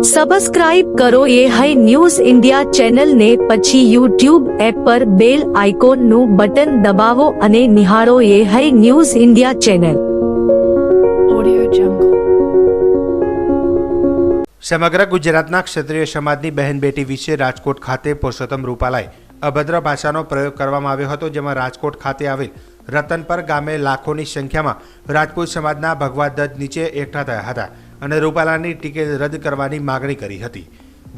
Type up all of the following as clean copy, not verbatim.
Subscribe કરો એ hi news India ચેનલને, પછી યુટ્યુબ એપ પર બેલ આઇકોનનું બટન દબાવો અને નિહાળો એ હાઈ ન્યૂઝ ઇન્ડિયા ચેનલ. સમગ્ર ગુજરાતના ક્ષત્રિય સમાજની બહેન બેટી વિશે રાજકોટ ખાતે પુરુષોત્તમ રૂપાલાએ અભદ્ર ભાષાનો પ્રયોગ કરવામાં આવ્યો હતો, જેમાં રાજકોટ ખાતે આવેલ રતનપર ગામે લાખોની સંખ્યામાં રાજપૂત સમાજના ભગવા ધ્વજ નીચે એકઠા થયા હતા અને રૂપાલાની ટિકિટ રદ કરવાની માગણી કરી હતી.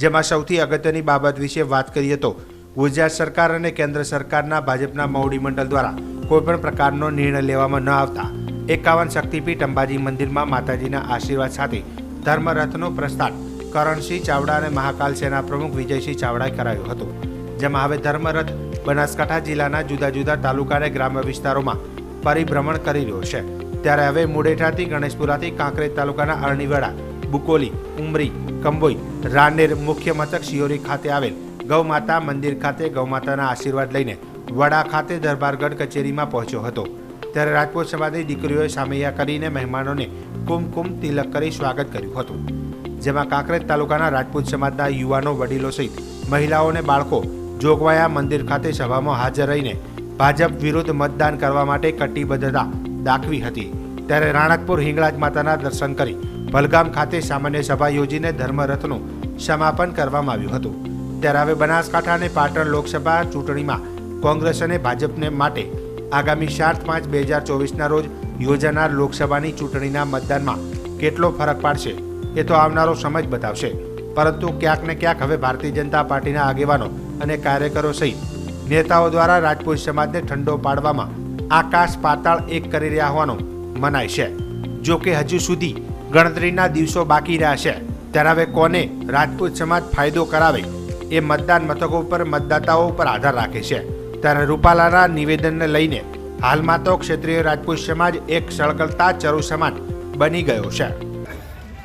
જેમાં સૌથી અગત્યની બાબત વિશે વાત કરીએ તો ગુજરાત સરકાર અને કેન્દ્ર સરકારના ભાજપના મોવડી મંડળ દ્વારા કોઈપણ પ્રકારનો નિર્ણય લેવામાં ન આવતા 51 શક્તિપીઠ અંબાજી મંદિરમાં માતાજીના આશીર્વાદ સાથે ધર્મરથનો પ્રસ્થાન કરણસિંહ ચાવડા અને મહાકાલ સેના પ્રમુખ વિજયસિંહ ચાવડાએ કરાયો હતો. જેમાં હવે ધર્મરથ બનાસકાંઠા જિલ્લાના જુદા જુદા તાલુકા અને ગ્રામ્ય વિસ્તારોમાં પરિભ્રમણ કરી રહ્યો છે. ત્યારે હવે મુડેઠાથી ગણેશપુરાથી કાંકરેજ તાલુકાના અરણીવાડા, બુકોલી, ઉમરી, કંબોઈ, રાનેર, મુખ્ય મથક શિયોરી ખાતે આવેલ ગૌમાતા મંદિર ખાતે ગૌમાતાના આશીર્વાદ લઈને વડા ખાતે દરબારગઢ કચેરીમાં પહોંચ્યો હતો. ત્યારે રાજપૂત સમાજની દીકરીઓએ સામૈયા કરીને મહેમાનોને કુમકુમ તિલક કરી સ્વાગત કર્યું હતું. જેમાં કાંકરેજ તાલુકાના રાજપૂત સમાજના યુવાનો, વડીલો સહિત મહિલાઓ અને બાળકો જોગવાયા મંદિર ખાતે સભામાં હાજર રહીને ભાજપ વિરુદ્ધ મતદાન કરવા માટે કટિબદ્ધતા દાખવી હતી. ત્યારે રાણકપુર હિંગળાજ માતાના દર્શન કરી ભલગામ ખાતે સામાન્ય સભા યોજીને ધર્મરથનું સમાપન કરવામાં આવ્યું હતું. ત્યારે હવે બનાસકાંઠા અને પાટણ લોકસભા ચૂંટણીમાં કોંગ્રેસ અને ભાજપને માટે આગામી 7/5/2024ના રોજ યોજાનાર લોકસભાની ચૂંટણીના મતદાનમાં કેટલો ફરક પાડશે એ તો આવનારો સમય જ બતાવશે. પરંતુ ક્યાંક ને ક્યાંક હવે ભારતીય જનતા પાર્ટીના આગેવાનો અને કાર્યકરો સહિત નેતાઓ દ્વારા રાજપૂત સમાજને ઠંડો પાડવામાં આકાશ પાતાળ એક કરી રહ્યા હોવાનું મનાય છે. જો કે હજુ સુધી ગણતરીના દિવસો બાકી રહ્યા છે. ત્યારે હવે કોને રાજપૂત સમાજ ફાયદો કરાવે એ મતદાન મથકો પર મતદાતાઓ ઉપર આધાર રાખે છે. ત્યારે રૂપાલાના નિવેદનને લઈને હાલમાં તો ક્ષત્રિય રાજપૂત સમાજ એક સળગતા ચરુ સમાજ બની ગયો છે.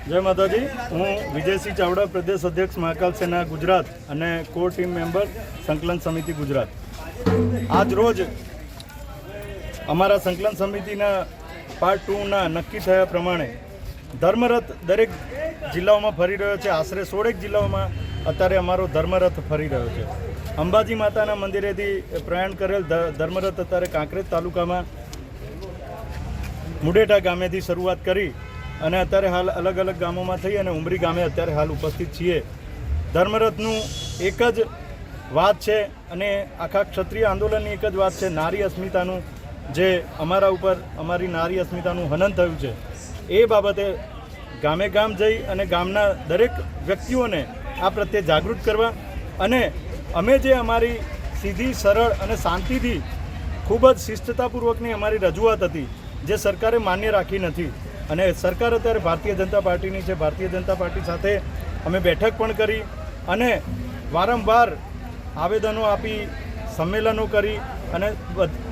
જય માતાજી. હું વિજયસિંહ ચાવડા, પ્રદેશ અધ્યક્ષ મહાકાલ સેના ગુજરાત અને કોર ટીમ મેમ્બર સંકલન સમિતિ ગુજરાત. આજ રોજ અમારા સંકલન સમિતિના પાર્ટ 2ના નક્કી થયા પ્રમાણે ધર્મરથ દરેક જિલ્લાઓમાં ફરી રહ્યો છે. આશરે 16 જિલ્લાઓમાં અત્યારે અમારો ધર્મરથ ફરી રહ્યો છે. અંબાજી માતાના મંદિરેથી પ્રયાણ કરેલ ધર્મરથ અત્યારે કાંકરેજ તાલુકામાં મુડેઠા ગામેથી શરૂઆત કરી અને અત્યારે હાલ અલગ અલગ ગામોમાં થઈ અને ઉમરી ગામે અત્યારે હાલ ઉપસ્થિત છીએ. ધર્મરથનું એક જ વાત છે અને આખા ક્ષત્રિય આંદોલનની એક જ વાત છે, નારી અસ્મિતાનું જે અમારા ઉપર અમારી નારી અસ્મિતાનું હનન થયું છે એ બાબતે ગામે ગામ જઈ અને ગામના દરેક વ્યક્તિઓને આ પ્રત્યે જાગૃત કરવા અને અમે જે અમારી સીધી, સરળ અને શાંતિથી ખૂબ જ શિસ્તતાપૂર્વકની અમારી રજૂઆત હતી જે સરકારે માન્ય રાખી નથી. અને સરકાર અત્યારે ભારતીય જનતા પાર્ટીની છે. ભારતીય જનતા પાર્ટી સાથે અમે બેઠક પણ કરી અને વારંવાર આવેદનો આપી, સંમેલનો કરી અને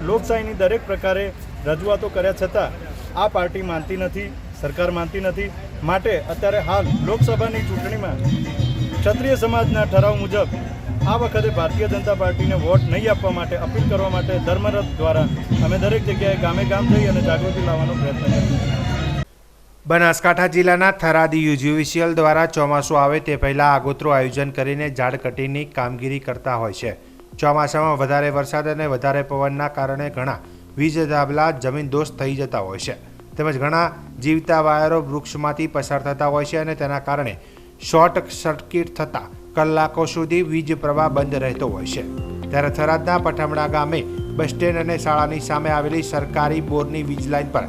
લોકશાહીની દરેક પ્રકારે રજૂઆતો કર્યા છતાં આ પાર્ટી માનતી નથી, સરકાર માનતી નથી. માટે અત્યારે હાલ લોકસભાની ચૂંટણીમાં ક્ષત્રિય સમાજના ઠરાવ મુજબ આ વખતે ભારતીય જનતા પાર્ટીને વોટ નહીં આપવા માટે અપીલ કરવા માટે ધર્મરથ દ્વારા અમે દરેક જગ્યાએ ગામે ગામ જઈ અને જાગૃતિ લાવવાનો પ્રયત્ન કરીએ. બનાસકાંઠા જિલ્લાના થરાદ યુજીવીસીએલ દ્વારા ચોમાસું આવે તે પહેલાં આગોતરું આયોજન કરીને ઝાડ કટીંગની કામગીરી કરતા હોય છે. ચોમાસામાં વધારે વરસાદ અને વધારે પવનના કારણે ઘણા વીજ ધાબલા જમીનદોસ્ત થઈ જતા હોય છે. તેમજ ઘણા જીવતા વાયરો વૃક્ષમાંથી પસાર થતા હોય છે અને તેના કારણે શોર્ટ સર્કિટ થતાં કલાકો સુધી વીજ પ્રવાહ બંધ રહેતો હોય છે. ત્યારે થરાદના પઠામડા ગામે બસ સ્ટેન્ડ અને શાળાની સામે આવેલી સરકારી બોરની વીજ લાઇન પર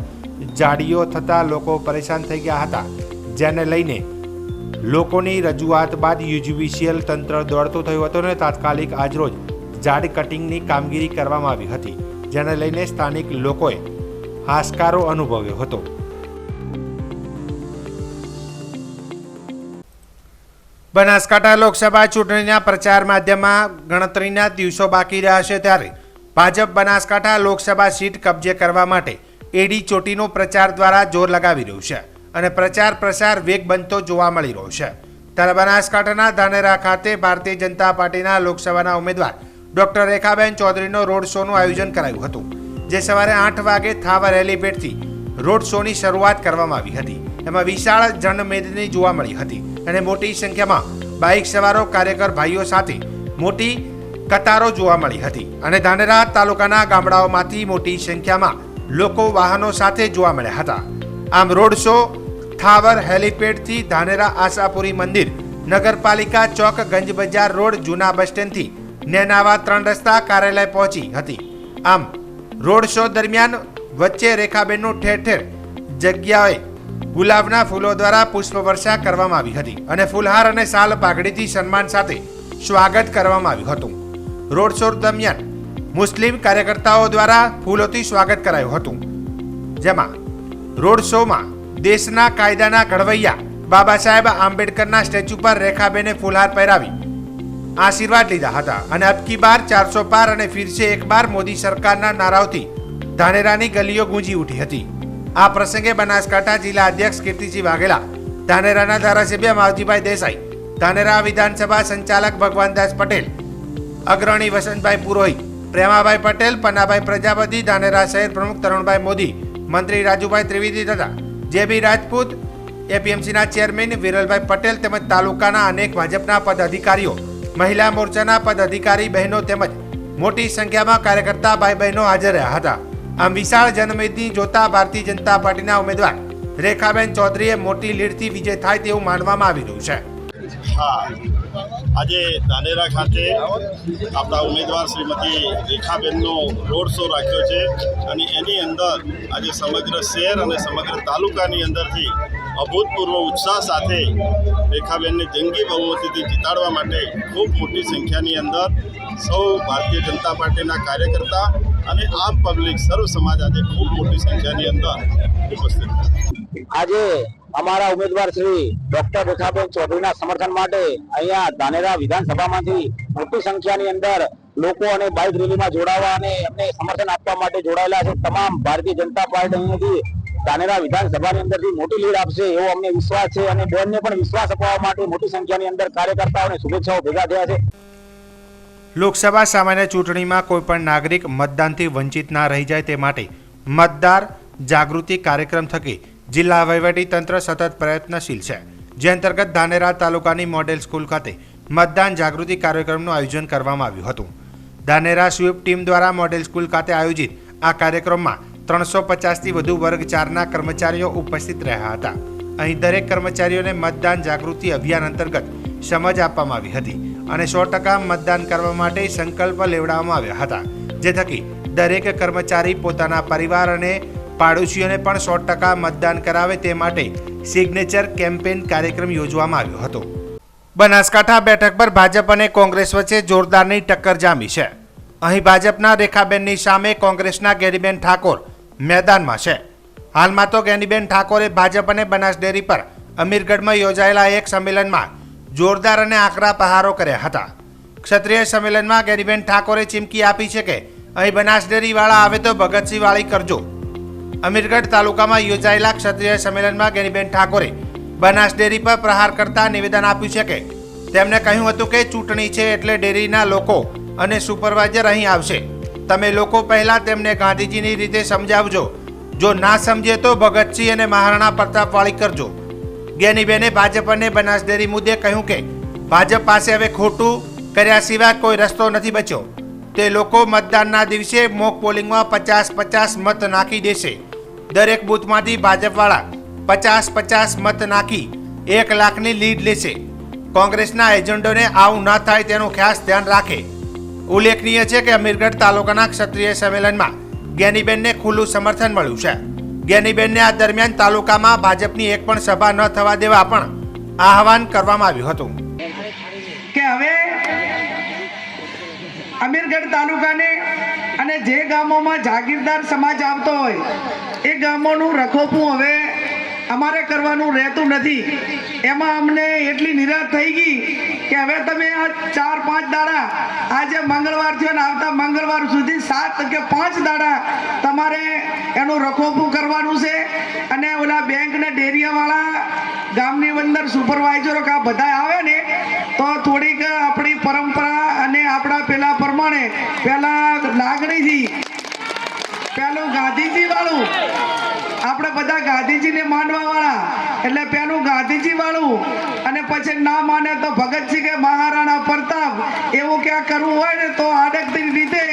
જાડીઓ થતાં લોકો પરેશાન થઈ ગયા હતા. જેને લઈને લોકોની રજૂઆત બાદ યુજીવીસીએલ તંત્ર દોડતું થયું હતું અને તાત્કાલિક આજરોજ ઝાડ કટિંગની કામગીરી કરવામાં આવી હતી. જેને લઈને સ્થાનિક લોકોએ હાશકારો અનુભવ્યો હતો. બનાસકાંઠા લોકસભા ચૂંટણીના પ્રચાર માધ્યમમાં ગણતરીના દિવસો બાકી રહ્યા છે. ત્યારે ભાજપ બનાસકાંઠા લોકસભા સીટ કબજે કરવા માટે એડી ચોટીનો પ્રચાર દ્વારા જોર લગાવી રહ્યું છે અને પ્રચાર પ્રસાર વેગ બનતો જોવા મળી રહ્યો છે. ત્યારે બનાસકાંઠાના ધાનેરા ખાતે ભારતીય જનતા પાર્ટીના લોકસભાના ઉમેદવાર ડોક્ટર રેખાબેન ચૌધરીનો રોડ શોનું આયોજન કરાયું હતું. જે સવારે 8 વાગે થાવર હેલીપેડથી રોડ શોની શરૂઆત કરવામાં આવી હતી. એમાં વિશાળ જનમેદની જોવા મળી હતી. અને મોટી સંખ્યામાં બાઇક સવારો કાર્યકર ભાઈઓ સાથે મોટી કતારો જોવા મળી હતી અને ધાનેરા તાલુકાના ગામડાઓમાંથી મોટી સંખ્યામાં લોકો વાહનો સાથે જોવા મળ્યા હતા. આમ રોડ શો થાવર હેલીપેડથી ધાનેરા આશાપુરી મંદિર, નગરપાલિકા ચોક, ગંજ બજાર રોડ, જૂના બસ સ્ટેન્ડથી નેનાવા 3 રસ્તા કાર્યાલય પહોંચી હતી. આમ રોડ શો દરમિયાન વચ્ચે રેખાબેનનું ઠેર ઠેર જગ્યાએ ગુલાબના ફૂલો દ્વારા પુષ્પવર્ષા કરવામાં આવી હતી અને ફૂલહાર અને સાલ પાઘડીથી સન્માન સાથે સ્વાગત કરવામાં આવ્યું હતું. રોડ શો દરમિયાન મુસ્લિમ કાર્યકર્તાઓ દ્વારા ફૂલોથી સ્વાગત કરાયું હતું, જેમાં રોડ શોમાં દેશના કાયદાના ઘડવૈયા બાબા સાહેબ આંબેડકરના સ્ટેચ્યુ પર રેખાબેને ફૂલહાર પહેરાવી આશીર્વાદ લીધા હતા અને અબકી બાર 400 પાર અને ફિરસે એક બાર મોદી સરકારના નારાઓથી ધાનેરાની ગલીઓ ગુંજી ઉઠી હતી. આ પ્રસંગે બનાસકાંઠા જિલ્લા અધ્યક્ષ કીર્તિસિંહ વાઘેલા, ધાનેરાના ધારાસભ્ય માવજીભાઈ દેસાઈ, ધાનેરા વિધાનસભા સંચાલક ભગવાનદાસ પટેલ, અગ્રણી વસંતભાઈ પુરોહિત, પ્રેમાભાઈ પટેલ, પન્નાભાઈ પ્રજાપતિ, ધાનેરા શહેર પ્રમુખ તરુણભાઈ મોદી, મંત્રી રાજુભાઈ ત્રિવેદી તથા જેબી રાજપૂત, એપીએમસીના ચેરમેન વિરલભાઈ પટેલ તેમજ તાલુકાના અનેક ભાજપના પદાધિકારીઓ, મહિલા મોરચાના પદાધિકારી બહેનો તેમજ મોટી સંખ્યામાં કાર્યકર્તા ભાઈ બહેનો હાજર રહ્યા હતા. આમ વિશાળ જનમેદની જોતા ભારતીય જનતા પાર્ટીના ઉમેદવાર રેખાબેન ચૌધરીએ મોટી લીડથી વિજય થાય તેવું માનવામાં આવી રહ્યું છે. આજે ધાનેરા ખાતે આપણા ઉમેદવાર શ્રીમતી રેખાબેનનો રોડ શો રાખ્યો છે અને એની અંદર આજે સમગ્ર શહેર અને સમગ્ર તાલુકાની અંદરથી અભૂતપૂર્વ ઉત્સાહ સાથે રેખાબેનને જંગી બહુમતીથી જીતાડવા માટે ખૂબ મોટી સંખ્યાની અંદર સૌ ભારતીય જનતા પાર્ટીના કાર્યકર્તા અને આમ પબ્લિક સર્વ સમાજ આજે ખૂબ મોટી સંખ્યાની અંદર ઉપસ્થિત આજે અમારા ઉમેદવાર શ્રી ડોક્ટર રેખાબેન ચૌધરીના સમર્થન માટે અહીંયા ધાનેરા વિધાનસભામાંથી મોટી સંખ્યાની અંદર લોકો અને બાઇક રેલીમાં જોડાવા અને એમને સમર્થન આપવા માટે જોડાયેલા છે. તમામ ભારતીય જનતા પાર્ટી અહીંયાથી ધાનેરા વિધાનસભાની અંદરથી મોટી લીડ આપશે એવો અમને વિશ્વાસ છે અને બેનને પણ વિશ્વાસ અપાવવા માટે મોટી સંખ્યાની અંદર કાર્યકર્તાઓ અને શુભેચ્છાઓ ભેગા થયા છે. લોકસભા સામાન્ય ચૂંટણીમાં કોઈપણ નાગરિક મતદાનથી વંચિત ના રહી જાય તે માટે મતદાર જાગૃતિ કાર્યક્રમ થકી જિલ્લા વહીવટી તંત્ર સતત પ્રયત્નશીલ છે, જે અંતર્ગત ધાનેરા તાલુકાની મોડેલ સ્કૂલ ખાતે મતદાન જાગૃતિ કાર્યક્રમનું આયોજન કરવામાં આવ્યું હતું. ધાનેરા સ્વીપ ટીમ દ્વારા મોડેલ સ્કૂલ ખાતે આયોજિત આ કાર્યક્રમમાં 350થી વધુ વર્ગ 4ના કર્મચારીઓ ઉપસ્થિત રહ્યા હતા. અહીં દરેક કર્મચારીઓને મતદાન જાગૃતિ અભિયાન અંતર્ગત સમજ આપવામાં આવી હતી અને 100% મતદાન કરવા માટે સંકલ્પ લેવડાવવામાં આવ્યા હતા, જે થકી દરેક કર્મચારી પોતાના પરિવાર અને પાડોશીઓને પણ 100% મતદાન કરાવે તે માટે સિગ્નેચર કેમ્પેન કાર્યક્રમ યોજવામાં આવ્યો હતો. બનાસકાંઠા બેઠક પર ભાજપ અને કોંગ્રેસ વચ્ચે જોરદારની ટક્કર જામી છે. અહીં ભાજપના રેખાબેનની સામે કોંગ્રેસના ગેનીબેન ઠાકોર મેદાનમાં છે. હાલમાં તો ગેનીબેન ઠાકોરે ભાજપ અને બનાસ ડેરી પર અમીરગઢમાં યોજાયેલા એક સંમેલનમાં જોરદાર અને આકરા પ્રહારો કર્યા હતા. ક્ષત્રિય સંમેલનમાં ગેનીબેન ઠાકોરે ચીમકી આપી છે કે અહીં બનાસ ડેરી વાળા આવે તો ભગતસિંહ વાળી કરજો. અમીરગઢ તાલુકામાં યોજાયેલા ક્ષત્રિય સંમેલનમાં ગેનીબેન ઠાકોરે બનાસ ડેરી પર પ્રહાર કરતા નિવેદન આપ્યું છે કે તેમણે કહ્યું હતું કે ચૂંટણી છે એટલે ડેરીના લોકો અને સુપરવાઇઝર અહીં આવશે. તમે લોકો પહેલા તેમને ગાંધીજીની રીતે સમજાવજો, જો ના સમજે તો ભગતસિંહ અને મહારાણા પ્રતાપ વાળી કરજો. ગેનીબેને ભાજપ અને બનાસ ડેરી મુદ્દે કહ્યું કે ભાજપ પાસે હવે ખોટું કર્યા સિવાય કોઈ રસ્તો નથી બચ્યો. તે લોકો મતદાનના દિવસે મોક પોલિંગમાં 50-50 મત નાખી દેશે. દરેક બૂથમાંથી ભાજપવાળા 50-50 મત નાખી 1 લાખની લીડ લેશે. કોંગ્રેસના એજન્ડોને આવું ન થાય તેનું ખાસ ધ્યાન રાખે. ઉલ્લેખનીય છે કે અમીરગઢ તાલુકાના ક્ષત્રિય સંમેલનમાં ગેનીબેનને ખુલ્લું સમર્થન મળ્યું છે. ગેનીબેનને આ દરમિયાન તાલુકામાં ભાજપની એક પણ સભા ન થવા દેવા પણ આહવાન કરવામાં આવ્યું હતું કે હવે અમીરગઢ તાલુકાને અને જે ગામોમાં જાગીરદાર સમાજ આવતો હોય એ ગામોનું રખોપું હવે અમારે કરવાનું રહેતું નથી. એમાં અમને એટલી નિરાશ થઈ ગઈ કે હવે તમે આ 4-5 દાડા, આજે મંગળવાર થયો ને આવતા મંગળવાર સુધી 7 કે 5 દાડા તમારે એનું રખોપું કરવાનું છે. અને ઓલા બેંક ને ડેરીયાવાળા ગામની અંદર સુપરવાઇઝરો કા બધા આવે ને તો થોડીક આપણી પરંપરા અને આપણા પેલા પ્રમાણે પેલા લાગણીથી પેલું ગાંધીજી વાળું આપણે બધા ગાંધીજીને માનવાવાળા, એટલે પેલું ગાંધીજી વાળું, અને પછી ના માને તો ભગતસિંહ કે મહારાણા પ્રતાપ એવું ક્યાં કરવું હોય ને તો આડકતી રીતે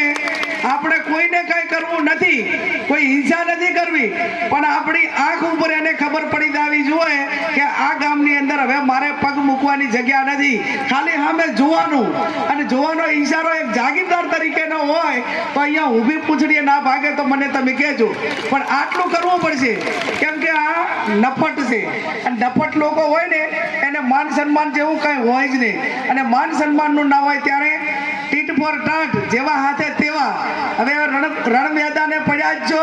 આપણે કોઈને કઈ કરવું નથી, કોઈ હિંસા નથી કરવી, પણ આપણી આંખ ઉપર એને ખબર પડી જવી જોઈએ કે આ ગામની અંદર હવે મારે પગ મૂકવાની જગ્યા નથી, ખાલી સામે જોવાનું, અને જોવાનો ઈશારો એક જાગીરદાર તરીકેનો હોય તો અહીંયા ઊભી પૂંછડીએ ના ભાગે તો મને તમે કહેજો, પણ આટલું કરવું પડશે, કેમ કે આ નફટ છે, અને નફટ લોકો હોય ને એને માન સન્માન જેવું કઈ હોય જ નહીં, અને માન સન્માનનું ના હોય ત્યારે ટીટ ફોર ટાટ, જેવા હાથે તેવા. હવે રણ મેદાને પડ્યા જ છો,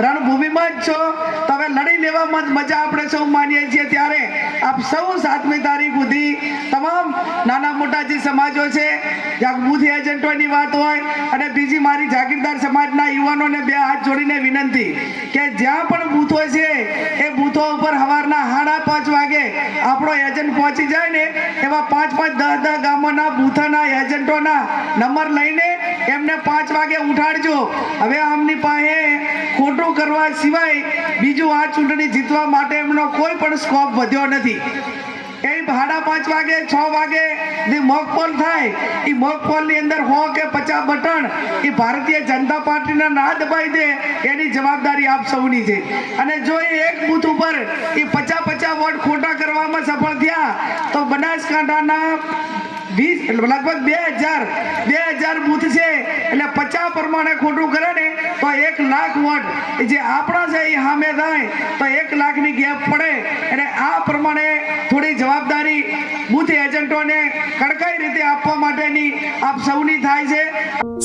રણભૂમિમાં જ છો, તો હવે લડી લેવામાં જ મજા આપણે સૌ માનીએ છીએ. ત્યારે આપ સૌ 7મી તારીખ સુધી તમામ નાના મોટા જે સમાજો છે, જ્યાં બૂથ એજન્ટોની વાત હોય, અને બીજી મારી જાગીરદાર સમાજના યુવાનોને 2 હાથ જોડીને વિનંતી કે જ્યાં પણ બૂથો છે એ બૂથો ઉપર સવારના 5:30 વાગે આપણો એજન્ટ પહોંચી જાય ને, એવા 5-5, 10-10 ગામોના બૂથના એજન્ટોના નંબર લઈને એમને 5 વાગે ઉઠાડજો. હવે આમની પાસે ખોટું કરવા સિવાય બીજું આ ચૂંટણી જીતવા માટે એમનો કોઈ પણ સ્કોપ વધ્યો નથી. એ 5:30 વાગે 6 વાગે જે મોક પોલ થાય, એ મોક પોલની અંદર 100 કે 50 બટન એ ભારતીય જનતા પાર્ટીના ના દબાઈ દે એની જવાબદારી આપ સૌની છે. અને જો એ એક બૂથ ઉપર એ 50 વોટ ખોટા કરવામાં સફળ થયા તો બનાસકાંઠાના લગભગ 2000 બૂથ છે, એટલે 50 પ્રમાણે ખોટું કરે ને તો 1 લાખ વોટ જે આપણા છે એ સામે થાય તો 1 લાખની ગેપ પડે. અને આ પ્રમાણે થોડી જવાબદારી બૂથ એજન્ટોને કડકાઈ રીતે આપવા માટેની આપ સૌની થાય છે.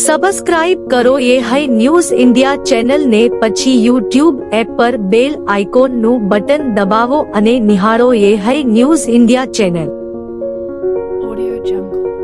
સબસ્ક્રાઇબ કરો એ હાઈ ન્યૂઝ ઇન્ડિયા ચેનલ ને, પછી યુટ્યુબ એપ પર બેલ આઇકોન નું બટન દબાવો અને નિહાળો એ hi news India channel. Audio Jungle.